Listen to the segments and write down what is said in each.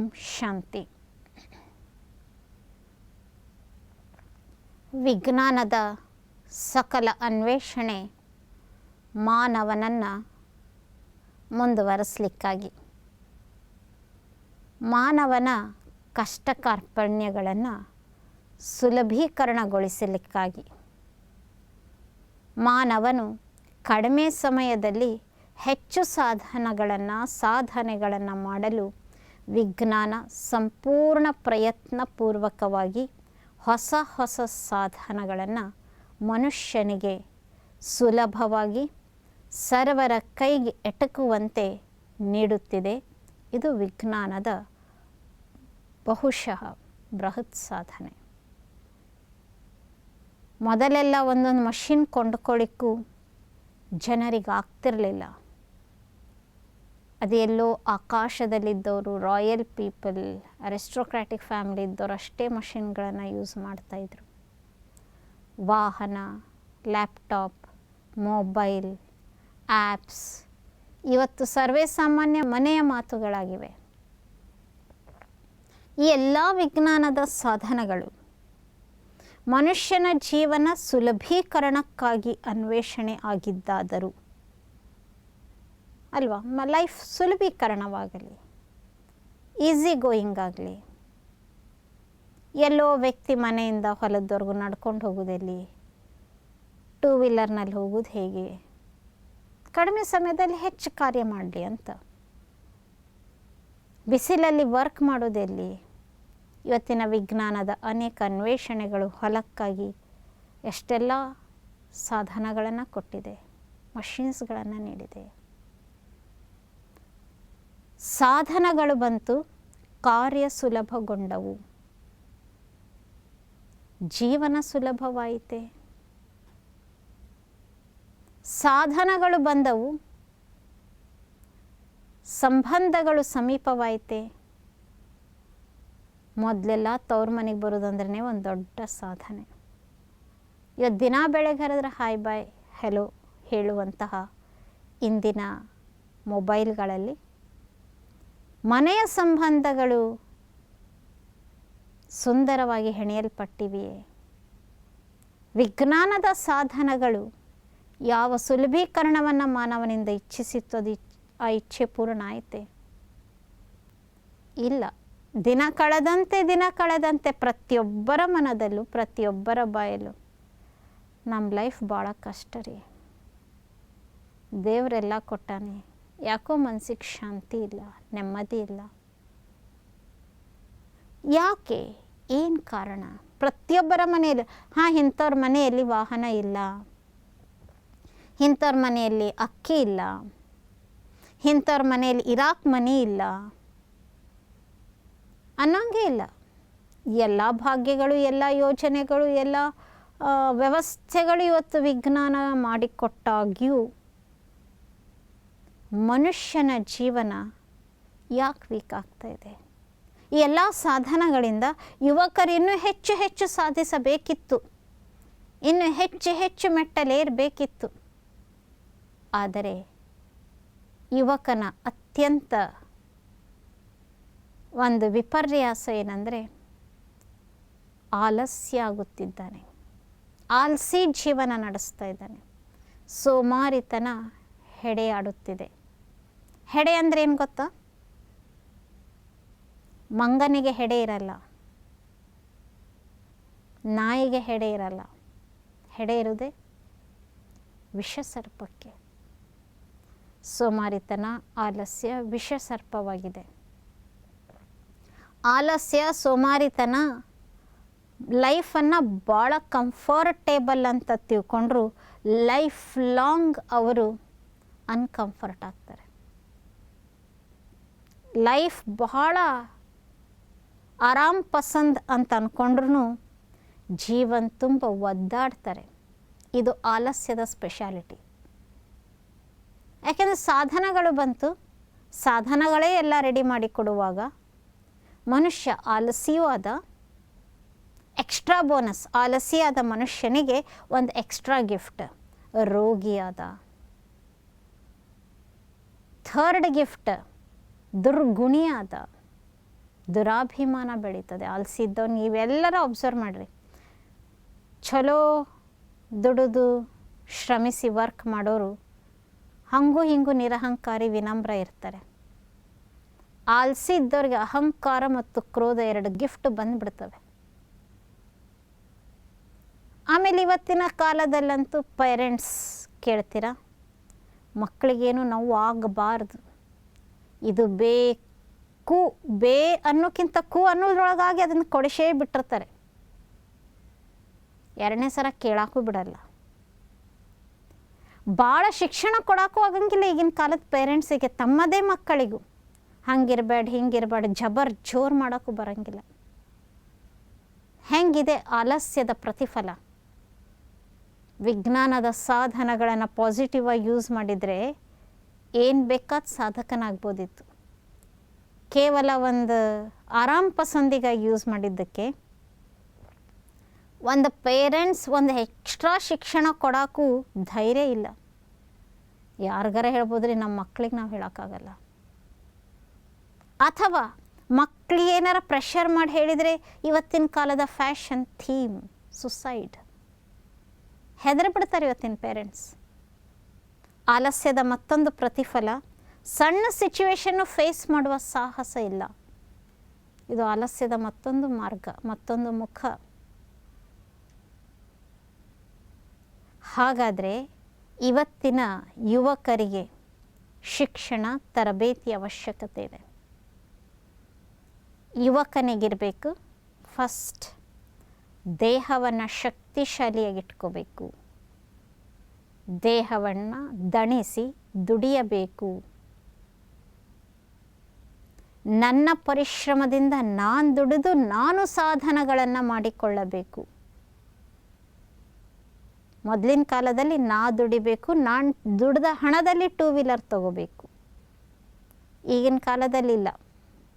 ಓಂ ಶಾಂತಿ. ವಿಜ್ಞಾನದ ಸಕಲ ಅನ್ವೇಷಣೆ ಮಾನವನನ್ನು ಮುಂದುವರಿಸಲಿಕ್ಕಾಗಿ, ಮಾನವನ ಕಷ್ಟ ಕಾರ್ಪಣ್ಯಗಳನ್ನು ಸುಲಭೀಕರಣಗೊಳಿಸಲಿಕ್ಕಾಗಿ, ಮಾನವನು ಕಡಿಮೆ ಸಮಯದಲ್ಲಿ ಹೆಚ್ಚು ಸಾಧನೆಗಳನ್ನು ಮಾಡಲು ವಿಜ್ಞಾನ ಸಂಪೂರ್ಣ ಪ್ರಯತ್ನಪೂರ್ವಕವಾಗಿ ಹೊಸ ಹೊಸ ಸಾಧನಗಳನ್ನು ಮನುಷ್ಯನಿಗೆ ಸುಲಭವಾಗಿ ಸರ್ವರ ಕೈಗೆ ಎಟಕುವಂತೆ ನೀಡುತ್ತಿದೆ. ಇದು ವಿಜ್ಞಾನದ ಬಹುಶಃ ಬೃಹತ್ ಸಾಧನೆ. ಮೊದಲೆಲ್ಲ ಒಂದೊಂದು ಮಷಿನ್ ಕೊಂಡುಕೊಳ್ಳಿಕ್ಕೂ ಜನರಿಗೆ ಆಗ್ತಿರಲಿಲ್ಲ. ಅದೆಲ್ಲೋ ಆಕಾಶದಲ್ಲಿದ್ದವರು, ರಾಯಲ್ ಪೀಪಲ್, ಅರಿಸ್ಟೋಕ್ರಾಟಿಕ್ ಫ್ಯಾಮಿಲಿ ಇದ್ದವರು ಅಷ್ಟೇ ಮಷಿನ್ಗಳನ್ನು ಯೂಸ್ ಮಾಡ್ತಾಯಿದ್ರು. ವಾಹನ, ಲ್ಯಾಪ್ಟಾಪ್, ಮೊಬೈಲ್, ಆ್ಯಪ್ಸ್ ಇವತ್ತು ಸರ್ವೇ ಸಾಮಾನ್ಯ ಮನೆಯ ಮಾತುಗಳಾಗಿವೆ. ಈ ಎಲ್ಲ ವಿಜ್ಞಾನದ ಸಾಧನಗಳು ಮನುಷ್ಯನ ಜೀವನ ಸುಲಭೀಕರಣಕ್ಕಾಗಿ ಅನ್ವೇಷಣೆ ಆಗಿದ್ದಾದರೂ ಅಲ್ವಾ, ಲೈಫ್ ಸುಲಭೀಕರಣವಾಗಲಿ, ಈಸಿ ಗೋಯಿಂಗ್ ಆಗಲಿ. ಎಲ್ಲೋ ವ್ಯಕ್ತಿ ಮನೆಯಿಂದ ಹೊಲದವರೆಗೂ ನಡ್ಕೊಂಡು ಹೋಗೋದೆಲ್ಲಿ, ಟೂ ವೀಲರ್ನಲ್ಲಿ ಹೋಗೋದು ಹೇಗೆ, ಕಡಿಮೆ ಸಮಯದಲ್ಲಿ ಹೆಚ್ಚು ಕಾರ್ಯ ಮಾಡಲಿ ಅಂತ. ಬಿಸಿಲಲ್ಲಿ ವರ್ಕ್ ಮಾಡೋದೆಲ್ಲಿ. ಇವತ್ತಿನ ವಿಜ್ಞಾನದ ಅನೇಕ ಅನ್ವೇಷಣೆಗಳು ಹೊಲಕ್ಕಾಗಿ ಎಷ್ಟೆಲ್ಲ ಸಾಧನಗಳನ್ನು ಕೊಟ್ಟಿದೆ, ಮಷಿನ್ಸ್ಗಳನ್ನು ನೀಡಿದೆ. ಸಾಧನಗಳು ಬಂತು, ಕಾರ್ಯ ಸುಲಭಗೊಂಡವು, ಜೀವನ ಸುಲಭವಾಯಿತೆ. ಸಾಧನಗಳು ಬಂದವು, ಸಂಬಂಧಗಳು ಸಮೀಪವಾಯಿತೆ. ಮೊದಲೆಲ್ಲ ತವ್ರ ಮನೆಗೆ ಬರೋದಂದ್ರೆ ಒಂದು ದೊಡ್ಡ ಸಾಧನೆ. ಇವತ್ತು ದಿನ ಬೆಳಗ್ಗೆ ಹರಿದ್ರೆ ಹಾಯ್ ಬಾಯ್ ಹೆಲೋ ಹೇಳುವಂತಹ ಇಂದಿನ ಮೊಬೈಲ್ಗಳಲ್ಲಿ ಮನೆಯ ಸಂಬಂಧಗಳು ಸುಂದರವಾಗಿ ಹೆಣೆಯಲ್ಪಟ್ಟಿವೆಯೇ. ವಿಜ್ಞಾನದ ಸಾಧನಗಳು ಯಾವ ಸುಲಭೀಕರಣವನ್ನು ಮಾನವನಿಂದ ಇಚ್ಛಿಸುತ್ತದೆ, ಆ ಇಚ್ಛೆ ಪೂರ್ಣ ಆಯಿತೆ? ಇಲ್ಲ. ದಿನ ಕಳೆದಂತೆ ಪ್ರತಿಯೊಬ್ಬರ ಮನದಲ್ಲೂ, ಪ್ರತಿಯೊಬ್ಬರ ಬಾಯಲ್ಲೂ ನಮ್ಮ ಲೈಫ್ ಭಾಳ ಕಷ್ಟ ರೀ, ದೇವರೆಲ್ಲ ಕೊಟ್ಟಾನೆ, ಯಾಕೋ ಮನಸ್ಸಿಗೆ ಶಾಂತಿ ಇಲ್ಲ, ನೆಮ್ಮದಿ ಇಲ್ಲ. ಯಾಕೆ? ಏನು ಕಾರಣ? ಪ್ರತಿಯೊಬ್ಬರ ಮನೆಯಲ್ಲಿ ಇಂಥವ್ರ ಮನೆಯಲ್ಲಿ ವಾಹನ ಇಲ್ಲ, ಇಂಥವ್ರ ಮನೆಯಲ್ಲಿ ಅಕ್ಕಿ ಇಲ್ಲ, ಇಂಥವ್ರ ಮನೆಯಲ್ಲಿ ಇರಾಕ್ ಮನೆ ಇಲ್ಲ ಅನ್ನೋಂಗೆ ಇಲ್ಲ. ಎಲ್ಲ ಭಾಗ್ಯಗಳು, ಎಲ್ಲ ಯೋಜನೆಗಳು, ಎಲ್ಲ ವ್ಯವಸ್ಥೆಗಳು ಇವತ್ತು ವಿಜ್ಞಾನ ಮಾಡಿಕೊಟ್ಟಾಗ್ಯೂ ಮನುಷ್ಯನ ಜೀವನ ಯಾಕೆ ವೀಕ್ ಆಗ್ತಾಯಿದೆ? ಈ ಎಲ್ಲ ಸಾಧನಗಳಿಂದ ಯುವಕರು ಇನ್ನೂ ಹೆಚ್ಚು ಹೆಚ್ಚು ಸಾಧಿಸಬೇಕಿತ್ತು, ಇನ್ನು ಹೆಚ್ಚು ಹೆಚ್ಚು ಮೆಟ್ಟಲೇರಬೇಕಿತ್ತು. ಆದರೆ ಯುವಕನ ಅತ್ಯಂತ ಒಂದು ವಿಪರ್ಯಾಸ ಏನಂದರೆ ಆಲಸ್ಯ ಆಗುತ್ತಿದ್ದಾನೆ, ಆಲಸಿ ಜೀವನ ನಡೆಸ್ತಾ ಇದ್ದಾನೆ. ಸೋಮಾರಿತನ ಹೆಡೆಯಾಡುತ್ತಿದೆ. ಹೆಡೆ ಅಂದರೆ ಏನು ಗೊತ್ತಾ? ಮಂಗನಿಗೆ ಹೆಡೆ ಇರಲ್ಲ, ನಾಯಿಗೆ ಹೆಡೆ ಇರಲ್ಲ, ಹೆಡೆ ಇರುವುದೇ ವಿಷಸರ್ಪಕ್ಕೆ. ಸೋಮಾರಿತನ, ಆಲಸ್ಯ ವಿಷಸರ್ಪವಾಗಿದೆ. ಆಲಸ್ಯ, ಸೋಮಾರಿತನ ಲೈಫನ್ನು ಭಾಳ ಕಂಫರ್ಟೇಬಲ್ ಅಂತ ತಿಳ್ಕೊಂಡ್ರು ಲೈಫ್ ಲಾಂಗ್ ಅವರು ಅನ್ಕಂಫರ್ಟ್ ಆಗ್ತಾರೆ. ಲೈಫ್ ಬಹಳ ಆರಾಮ್ ಪಸಂದ್ ಅಂತ ಅಂದ್ಕೊಂಡ್ರೂ ಜೀವನ ತುಂಬ ಒದ್ದಾಡ್ತಾರೆ. ಇದು ಆಲಸ್ಯದ ಸ್ಪೆಷಾಲಿಟಿ. ಯಾಕೆಂದರೆ ಸಾಧನಗಳು ಬಂತು, ಸಾಧನಗಳೇ ಎಲ್ಲ ರೆಡಿ ಮಾಡಿ ಕೊಡುವಾಗ ಮನುಷ್ಯ ಆಲಸಿಯೂ ಆದ. ಎಕ್ಸ್ಟ್ರಾ ಬೋನಸ್, ಆಲಸಿಯಾದ ಮನುಷ್ಯನಿಗೆ ಒಂದು ಎಕ್ಸ್ಟ್ರಾ ಗಿಫ್ಟ್, ರೋಗಿಯಾದ. ಥರ್ಡ್ ಗಿಫ್ಟ್, ದುರ್ಗುಣಿಯಾದ. ದುರಾಭಿಮಾನ ಬೆಳೀತದೆ. ಆಲ್ಸಿದ್ದವ್ರು ನೀವೆಲ್ಲರೂ ಅಬ್ಸರ್ವ್ ಮಾಡಿರಿ, ಚಲೋ ದುಡಿದು ಶ್ರಮಿಸಿ ವರ್ಕ್ ಮಾಡೋರು ಹಂಗೂ ಹಿಂಗೂ ನಿರಹಂಕಾರಿ ವಿನಮ್ರ ಇರ್ತಾರೆ. ಆಲ್ಸಿ ಇದ್ದವ್ರಿಗೆ ಅಹಂಕಾರ ಮತ್ತು ಕ್ರೋಧ 2 ಗಿಫ್ಟ್ ಬಂದುಬಿಡ್ತವೆ. ಆಮೇಲೆ ಇವತ್ತಿನ ಕಾಲದಲ್ಲಂತೂ ಪೇರೆಂಟ್ಸ್ ಕೇಳ್ತೀರಾ, ಮಕ್ಕಳಿಗೇನು ನೋವು ಆಗಬಾರ್ದು, ಇದು ಬೇಕು ಅನ್ನೋಕ್ಕಿಂತ ಅನ್ನೋದ್ರೊಳಗಾಗಿ ಅದನ್ನು ಕೊಡಿಸೇ ಬಿಟ್ಟಿರ್ತಾರೆ. 2ನೇ ಸಲ ಕೇಳಾಕೂ ಬಿಡಲ್ಲ. ಭಾಳ ಶಿಕ್ಷಣ ಕೊಡೋಕ್ಕೂ ಆಗಂಗಿಲ್ಲ ಈಗಿನ ಕಾಲದ ಪೇರೆಂಟ್ಸಿಗೆ. ತಮ್ಮದೇ ಮಕ್ಕಳಿಗೂ ಹಂಗಿರಬೇಡ ಹಿಂಗಿರಬೇಡ ಜಬರ್ ಜೋರು ಮಾಡೋಕ್ಕೂ ಬರೋಂಗಿಲ್ಲ. ಹೆಂಗಿದೆ ಆಲಸ್ಯದ ಪ್ರತಿಫಲ? ವಿಜ್ಞಾನದ ಸಾಧನಗಳನ್ನು ಪಾಸಿಟಿವ್ ಆಗಿ ಯೂಸ್ ಮಾಡಿದರೆ ಏನು ಬೇಕಾದ ಸಾಧಕನಾಗ್ಬೋದಿತ್ತು. ಕೇವಲ ಒಂದು ಆರಾಮ್ ಪಸಂದಿಗಾಗಿ ಯೂಸ್ ಮಾಡಿದ್ದಕ್ಕೆ ಒಂದು ಪೇರೆಂಟ್ಸ್ ಒಂದು ಎಕ್ಸ್ಟ್ರಾ ಶಿಕ್ಷಣ ಕೊಡೋಕ್ಕೂ ಧೈರ್ಯ ಇಲ್ಲ. ಯಾರಿಗಾರ ಹೇಳ್ಬೋದ್ರಿ, ನಮ್ಮ ಮಕ್ಳಿಗೆ ನಾವು ಹೇಳೋಕ್ಕಾಗಲ್ಲ. ಅಥವಾ ಮಕ್ಳಿಗೆ ಏನಾರ ಪ್ರೆಷರ್ ಮಾಡಿ ಹೇಳಿದರೆ ಇವತ್ತಿನ ಕಾಲದ ಫ್ಯಾಷನ್ ಥೀಮ್ ಸುಸೈಡ್, ಹೆದರಿಬಿಡ್ತಾರೆ ಇವತ್ತಿನ ಪೇರೆಂಟ್ಸ್. ಆಲಸ್ಯದ ಮತ್ತೊಂದು ಪ್ರತಿಫಲ, ಸಣ್ಣ ಸಿಚುವೇಶನ್ನು ಫೇಸ್ ಮಾಡುವ ಸಾಹಸ ಇಲ್ಲ. ಇದು ಆಲಸ್ಯದ ಮತ್ತೊಂದು ಮಾರ್ಗ, ಮತ್ತೊಂದು ಮುಖ. ಹಾಗಾದರೆ ಇವತ್ತಿನ ಯುವಕರಿಗೆ ಶಿಕ್ಷಣ ತರಬೇತಿ ಅವಶ್ಯಕತೆ ಇದೆ. ಯುವಕನಿಗಿರಬೇಕು ಫಸ್ಟ್ ದೇಹವನ್ನು ಶಕ್ತಿಶಾಲಿಯಾಗಿಟ್ಕೋಬೇಕು, ದೇಹವನ್ನು ದಣಿಸಿ ದುಡಿಯಬೇಕು. ನನ್ನ ಪರಿಶ್ರಮದಿಂದ ನಾನು ದುಡಿದು ನಾನು ಸಾಧನಗಳನ್ನು ಮಾಡಿಕೊಳ್ಳಬೇಕು. ಮೊದಲಿನ ಕಾಲದಲ್ಲಿ ನಾ ದುಡಿಬೇಕು, ನಾನು ದುಡಿದ ಹಣದಲ್ಲಿ 2 ವೀಲರ್ ತಗೋಬೇಕು. ಈಗಿನ ಕಾಲದಲ್ಲಿ ಇಲ್ಲ,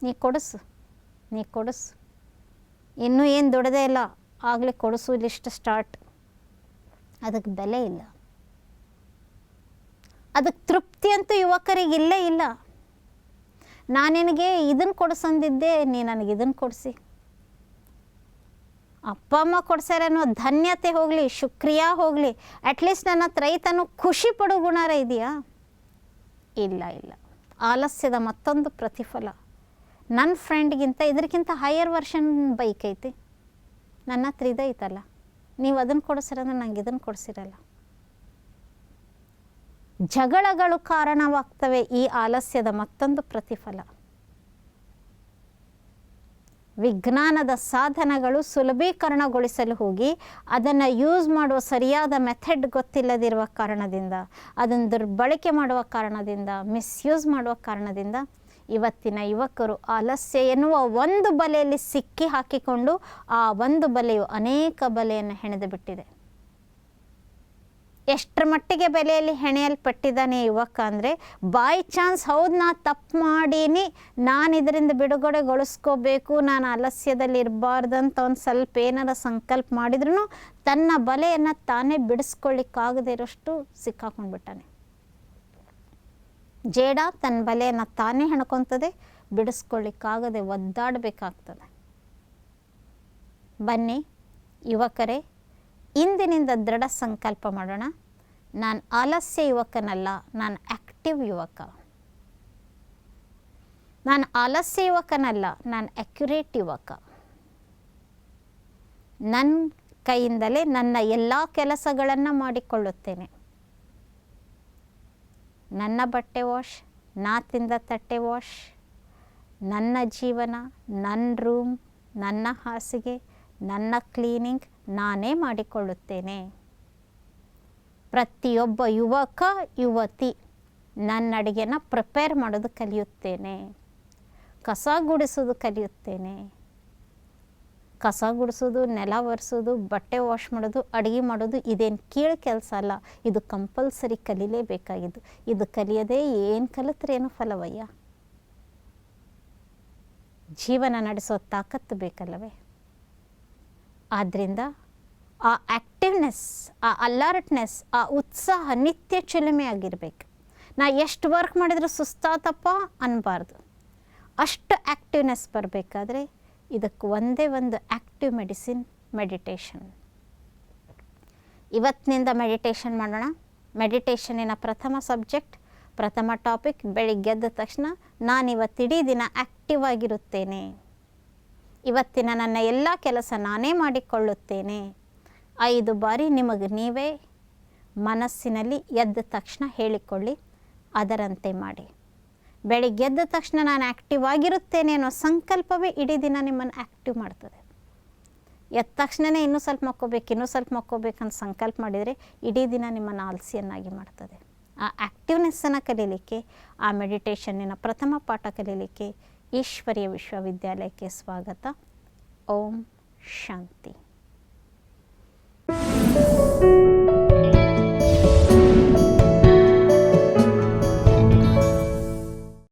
ನೀ ಕೊಡಿಸು ಇನ್ನೂ ಏನು ದುಡದೇ ಇಲ್ಲ ಆಗಲೇ ಕೊಡಿಸು ಲಿಸ್ಟ್ ಸ್ಟಾರ್ಟ್. ಅದಕ್ಕೆ ಬೆಲೆ ಇಲ್ಲ, ಅದಕ್ಕೆ ತೃಪ್ತಿ ಅಂತೂ ಯುವಕರಿಗೆ ಇಲ್ಲೇ ಇಲ್ಲ. ನಾನು ನಿನಗೆ ಇದನ್ನು ಕೊಡಿಸಂದಿದ್ದೆ, ನೀ ನನಗೆ ಇದನ್ನು ಕೊಡಿಸಿ. ಅಪ್ಪ ಅಮ್ಮ ಕೊಡ್ಸಾರ ಅನ್ನೋ ಧನ್ಯತೆ ಹೋಗಲಿ, ಶುಕ್ರಿಯಾ ಹೋಗಲಿ, ಅಟ್ಲೀಸ್ಟ್ ನನ್ನ ಹತ್ರ ರೈತನು ಖುಷಿ ಪಡೋ ಗುಣಾರ ಇದೆಯಾ? ಇಲ್ಲ. ಆಲಸ್ಯದ ಮತ್ತೊಂದು ಪ್ರತಿಫಲ, ನನ್ನ ಫ್ರೆಂಡ್ಗಿಂತ ಇದಕ್ಕಿಂತ ಹೈಯರ್ ವರ್ಷನ್ ಬೈಕ್ ಐತಿ, ನನ್ನ ಹತ್ರ ಇದೈತಲ್ಲ, ನೀವು ಅದನ್ನು ಕೊಡಿಸಿರಂದ್ರೆ ನಂಗೆ ಇದನ್ನು ಕೊಡಿಸಿರಲ್ಲ. ಜಗಳಗಳು ಕಾರಣವಾಗ್ತವೆ ಈ ಆಲಸ್ಯದ ಮತ್ತೊಂದು ಪ್ರತಿಫಲ. ವಿಜ್ಞಾನದ ಸಾಧನಗಳು ಸುಲಭೀಕರಣಗೊಳಿಸಲು ಹೋಗಿ ಅದನ್ನು ಯೂಸ್ ಮಾಡುವ ಸರಿಯಾದ ಮೆಥಡ್ ಗೊತ್ತಿಲ್ಲದಿರುವ ಕಾರಣದಿಂದ, ಅದನ್ನು ದುರ್ಬಳಕೆ ಮಾಡುವ ಕಾರಣದಿಂದ, ಮಿಸ್ಯೂಸ್ ಮಾಡುವ ಕಾರಣದಿಂದ ಇವತ್ತಿನ ಯುವಕರು ಆಲಸ್ಯ ಎನ್ನುವ ಒಂದು ಬಲೆಯಲ್ಲಿ ಸಿಕ್ಕಿ ಹಾಕಿಕೊಂಡು ಆ ಒಂದು ಬಲೆಯು ಅನೇಕ ಬಲೆಯನ್ನು ಹೆಣೆದು ಬಿಟ್ಟಿದೆ. ಎಷ್ಟರ ಮಟ್ಟಿಗೆ ಬೆಲೆಯಲ್ಲಿ ಹೆಣೆಯಲ್ಪಟ್ಟಿದ್ದಾನೆ ಯುವಕ ಅಂದರೆ, ಬೈ ಚಾನ್ಸ್ ಹೌದು ನಾ ತಪ್ಪು ಮಾಡೀನಿ, ನಾನು ಇದರಿಂದ ಬಿಡುಗಡೆಗೊಳಿಸ್ಕೋಬೇಕು, ನಾನು ಆಲಸ್ಯದಲ್ಲಿ ಇರಬಾರ್ದಂತ ಒಂದು ಸ್ವಲ್ಪ ಏನಾರ ಸಂಕಲ್ಪ ಮಾಡಿದ್ರೂ ತನ್ನ ಬಲೆಯನ್ನು ತಾನೇ ಬಿಡಿಸ್ಕೊಳ್ಳಿಕ್ಕಾಗದೇ ಇರೋಷ್ಟು ಸಿಕ್ಕಾಕೊಂಡ್ಬಿಟ್ಟಾನೆ. ಜೇಡ ತನ್ನ ಬಲೆಯನ್ನು ತಾನೇ ಹೆಣ್ಕೊತದೆ, ಬಿಡಿಸ್ಕೊಳ್ಳಿಕ್ಕಾಗದೆ ಒದ್ದಾಡಬೇಕಾಗ್ತದೆ. ಬನ್ನಿ ಯುವಕರೇ, ಇಂದಿನಿಂದ ದೃಢ ಸಂಕಲ್ಪ ಮಾಡೋಣ. ನಾನು ಆಲಸ್ಯ ಯುವಕನಲ್ಲ, ನಾನು ಆ್ಯಕ್ಟಿವ್ ಯುವಕ. ನಾನು ಆಲಸ್ಯ ಯುವಕನಲ್ಲ, ನಾನು ಅಕ್ಯುರೇಟ್ ಯುವಕ. ನನ್ನ ಕೈಯಿಂದಲೇ ನನ್ನ ಎಲ್ಲ ಕೆಲಸಗಳನ್ನು ಮಾಡಿಕೊಳ್ಳುತ್ತೇನೆ. ನನ್ನ ಬಟ್ಟೆ ವಾಶ್, ನಾ ತಿಂದ ತಟ್ಟೆ ವಾಶ್, ನನ್ನ ಜೀವನ, ನನ್ನ ರೂಮ್, ನನ್ನ ಹಾಸಿಗೆ, ನನ್ನ ಕ್ಲೀನಿಂಗ್ ನಾನೇ ಮಾಡಿಕೊಳ್ಳುತ್ತೇನೆ. ಪ್ರತಿಯೊಬ್ಬ ಯುವಕ ಯುವತಿ ನನ್ನ ಅಡುಗೆನ ಪ್ರಿಪೇರ್ ಮಾಡೋದು ಕಲಿಯುತ್ತೇನೆ, ಕಸ ಗುಡಿಸೋದು ಕಲಿಯುತ್ತೇನೆ. ಕಸ ಗುಡಿಸೋದು, ನೆಲ ಒರೆಸೋದು, ಬಟ್ಟೆ ವಾಶ್ ಮಾಡೋದು, ಅಡುಗೆ ಮಾಡೋದು ಇದೇನು ಕೀಳು ಕೆಲಸ ಅಲ್ಲ, ಇದು ಕಂಪಲ್ಸರಿ ಕಲೀಲೇಬೇಕಾಗಿದ್ದು. ಇದು ಕಲಿಯದೆ ಏನು ಕಲಿತ್ರೇನು ಫಲವಯ್ಯ? ಜೀವನ ನಡೆಸೋ ತಾಕತ್ತು ಬೇಕಲ್ಲವೇ? ಆದ್ದರಿಂದ ಆ ಆ್ಯಕ್ಟಿವ್ನೆಸ್, ಆ ಅಲರ್ಟ್ನೆಸ್, ಆ ಉತ್ಸಾಹ ನಿತ್ಯ ಚಿಲುಮೆ ಆಗಿರಬೇಕು. ನಾ ಎಷ್ಟು ವರ್ಕ್ ಮಾಡಿದರೂ ಸುಸ್ತಾತಪ್ಪ ಅನ್ನಬಾರ್ದು. ಅಷ್ಟು ಆ್ಯಕ್ಟಿವ್ನೆಸ್ ಬರಬೇಕಾದ್ರೆ ಇದಕ್ಕೆ ಒಂದೇ ಒಂದು ಆ್ಯಕ್ಟಿವ್ ಮೆಡಿಸಿನ್ ಮೆಡಿಟೇಷನ್. ಇವತ್ತಿನಿಂದ ಮೆಡಿಟೇಷನ್ ಮಾಡೋಣ. ಮೆಡಿಟೇಷನಿನ ಪ್ರಥಮ ಸಬ್ಜೆಕ್ಟ್, ಪ್ರಥಮ ಟಾಪಿಕ್, ಬೆಳಿಗ್ಗೆ ಎದ್ದ ತಕ್ಷಣ ನಾನಿವತ್ತಿಡೀ ದಿನ ಆ್ಯಕ್ಟಿವ್ ಆಗಿರುತ್ತೇನೆ, ಇವತ್ತಿನ ನನ್ನ ಎಲ್ಲ ಕೆಲಸ ನಾನೇ ಮಾಡಿಕೊಳ್ಳುತ್ತೇನೆ. 5 ಬಾರಿ ನಿಮಗೆ ನೀವೇ ಮನಸ್ಸಿನಲ್ಲಿ ಎದ್ದ ತಕ್ಷಣ ಹೇಳಿಕೊಳ್ಳಿ, ಅದರಂತೆ ಮಾಡಿ. ಬೆಳಿಗ್ಗೆ ಎದ್ದ ತಕ್ಷಣ ನಾನು ಆ್ಯಕ್ಟಿವ್ ಆಗಿರುತ್ತೇನೆ ಅನ್ನೋ ಸಂಕಲ್ಪವೇ ಇಡೀ ದಿನ ನಿಮ್ಮನ್ನು ಆ್ಯಕ್ಟಿವ್ ಮಾಡ್ತದೆ. ಎದ್ದ ತಕ್ಷಣವೇ ಇನ್ನೂ ಸ್ವಲ್ಪ ಮಕ್ಕೋಬೇಕಂತ ಸಂಕಲ್ಪ ಮಾಡಿದರೆ ಇಡೀ ದಿನ ನಿಮ್ಮನ್ನು ಆಲಸಿಯನ್ನಾಗಿ ಮಾಡ್ತದೆ. ಆ ಆ್ಯಕ್ಟಿವ್ನೆಸ್ಸನ್ನು ಕಲೀಲಿಕ್ಕೆ, ಆ ಮೆಡಿಟೇಷನ್ನಿನ ಪ್ರಥಮ ಪಾಠ ಕಲೀಲಿಕ್ಕೆ ಈಶ್ವರೀಯ ವಿಶ್ವವಿದ್ಯಾಲಯಕ್ಕೆ ಸ್ವಾಗತ. ಓಂ ಶಾಂತಿ.